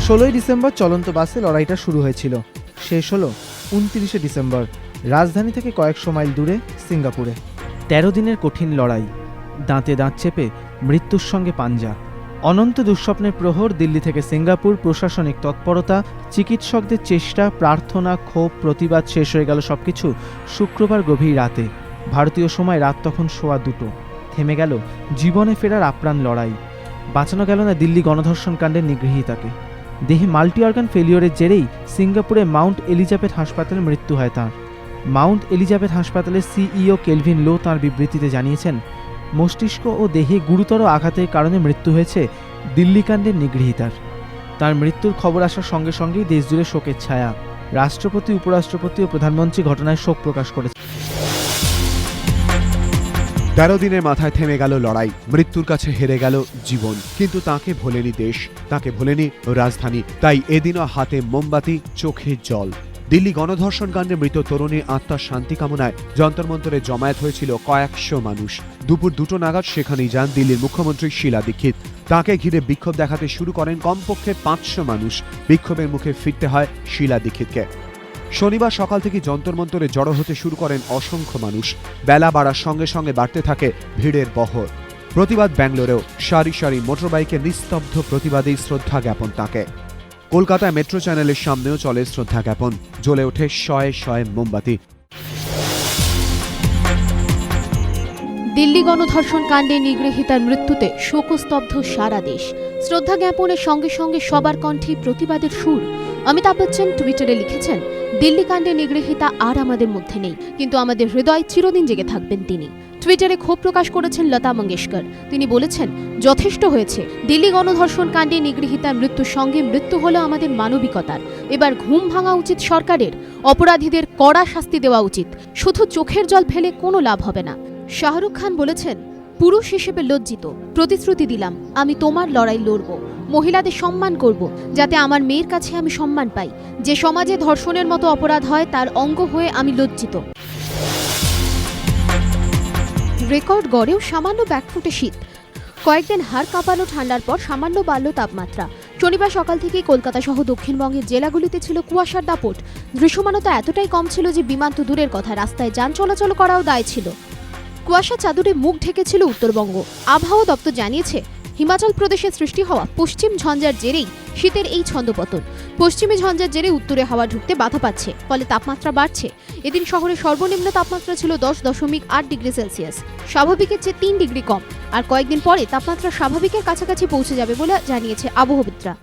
16 December চলন্ত বাসে লড়াইটা শুরু হয়েছিল, শেষ হলো 29 ডিসেম্বর রাজধানী থেকে কয়েকশো মাইল দূরে সিঙ্গাপুরে। 13 দিনের কঠিন লড়াই, দাঁতে দাঁত চেপে মৃত্যুর সঙ্গে পাঞ্জা। অনন্ত দুঃস্বপ্নের প্রহর। দিল্লি থেকে সিঙ্গাপুর, প্রশাসনিক তৎপরতা, চিকিৎসকদের চেষ্টা, প্রার্থনা, ক্ষোভ, প্রতিবাদ শেষ হয়ে গেল সবকিছু শুক্রবার গভীর রাতে। ভারতীয় সময় রাত তখন 2:15। থেমে গেল জীবনে ফেরার আপ্রাণ লড়াই। বাঁচানো গেল না দিল্লি গণধর্ষণ কাণ্ডের নিগৃহীতাকে। দেহে মাল্টি অর্গান ফেলিওরের জেরেই সিঙ্গাপুরে মাউন্ট এলিজাবেথ হাসপাতালে মৃত্যু হয় তাঁর। মাউন্ট এলিজাবেথ হাসপাতালের সিইও কেলভিন লো তাঁর বিবৃতিতে জানিয়েছেন, মস্তিষ্ক ও দেহে গুরুতর আঘাতের কারণে মৃত্যু হয়েছে দিল্লি কাণ্ডের নিগৃহীতার। তার মৃত্যুর খবর আসার সঙ্গে সঙ্গেই দেশজুড়ে শোকের ছায়া। রাষ্ট্রপতি, উপরাষ্ট্রপতি ও প্রধানমন্ত্রী ঘটনায় শোক প্রকাশ করেছেন। 13 দিনের মাথায় থেমে গেল লড়াই, মৃত্যুর কাছে হেরে গেল জীবন, কিন্তু তাকে ভোলেনি দেশ, তাকে ভোলেনি রাজধানী। তাই এদিনও হাতে মোমবাতি, চোখে জল। দিল্লি গণধর্ষণ কাণ্ডে মৃত তরুণী আত্মার শান্তি কামনায় যন্তর মন্তরে জমায়েত হয়েছিল কয়েকশো মানুষ। দুপুর 2টো নাগাদ সেখানেই যান দিল্লির মুখ্যমন্ত্রী শীলা দীক্ষিত। তাকে ঘিরে বিক্ষোভ দেখাতে শুরু করেন কমপক্ষে 500 মানুষ। বিক্ষোভের মুখে ফিরতে হয় শীলা দীক্ষিতকে। শনিবার সকাল থেকে যন্তর মন্তরে জড়ো হতে শুরু করেন অসংখ্য মানুষ। বেলা বাড়ার সঙ্গে সঙ্গে বাড়তে থাকে ভিড়ের বহর। প্রতিবাদ ব্যাঙ্গালোরেও সারি সারি মোটরবাইকে নিস্তব্ধ প্রতিবাদেই শ্রদ্ধা জ্ঞাপন তাকে। কলকাতায় মেট্রো চ্যানেলের সামনেও চলে শ্রদ্ধা জ্ঞাপন, জ্বলে ওঠে শয়ে শয়ে মোমবাতি। দিল্লি গণধর্ষণ কাণ্ডে নিগৃহীতার মৃত্যুতে শোকস্তব্ধ সারা দেশ। শ্রদ্ধা জ্ঞাপনের সঙ্গে সঙ্গে সবার কণ্ঠে প্রতিবাদের সুর। অমিতাভ বচ্চন টুইটারে লিখেছেন, দিল্লি কাণ্ডে নিগৃহীতা আর আমাদের মধ্যে নেই, কিন্তু আমাদের হৃদয় চিরদিন জেগে থাকবেন তিনি। টুইটারে ক্ষোভ প্রকাশ করেছেন লতা মঙ্গেশকর। তিনি বলেছেন, যথেষ্ট হয়েছে। দিল্লি গণধর্ষণ কাণ্ডে নিগৃহীতার মৃত্যুর সঙ্গে মৃত্যু হলো আমাদের মানবিকতার। এবার ঘুম ভাঙা উচিত সরকারের। অপরাধীদের কড়া শাস্তি দেওয়া উচিত। শুধু চোখের জল ফেলে কোনো লাভ হবে না। শাহরুখ খান বলেছেন, পুরুষ হিসেবে লজ্জিত। প্রতিশ্রুতি দিলাম, আমি তোমার লড়াই লড়ব। মহিলাদের সম্মান করব, যাতে আমার মেয়ের কাছে আমি সম্মান পাই। যে সমাজে ধর্ষণের মতো অপরাধ হয় তার অঙ্গ হয়ে আমি লজ্জিত। রেকর্ড গড়েও সামান্য ব্যাকফুটে শীত। কয়েকদিন হাড় কাঁপানো ঠান্ডার পর সামান্য বাড়ল তাপমাত্রা। শনিবার সকাল থেকেই কলকাতা সহ দক্ষিণবঙ্গের জেলাগুলিতে ছিল কুয়াশার দাপট। দৃশ্যমানতা এতটাই কম ছিল যে বিমান তো দূরের কথা, রাস্তায় যান চলাচল করাও দায় ছিল। কুয়াশা চাদরে মুখ ঢেকেছিল উত্তরবঙ্গ। আবহাওয়া দপ্তর জানিয়েছে, হিমাচল প্রদেশে সৃষ্টি হওয়া পশ্চিম ঝঞ্ঝার জেরেই শীতের এই ছন্দপতন। পশ্চিমী ঝঞ্ঝার জেরে উত্তরে হাওয়া ঢুকতে বাধা পাচ্ছে, ফলে তাপমাত্রা বাড়ছে। এদিন শহরে সর্বনিম্ন তাপমাত্রা ছিল 10.8 ডিগ্রি সেলসিয়াস, স্বাভাবিকের চেয়ে 3 ডিগ্রি কম। আর কয়েকদিন পরে তাপমাত্রা স্বাভাবিকের কাছাকাছি পৌঁছে যাবে বলে জানিয়েছে আবহাওয়াবিদরা।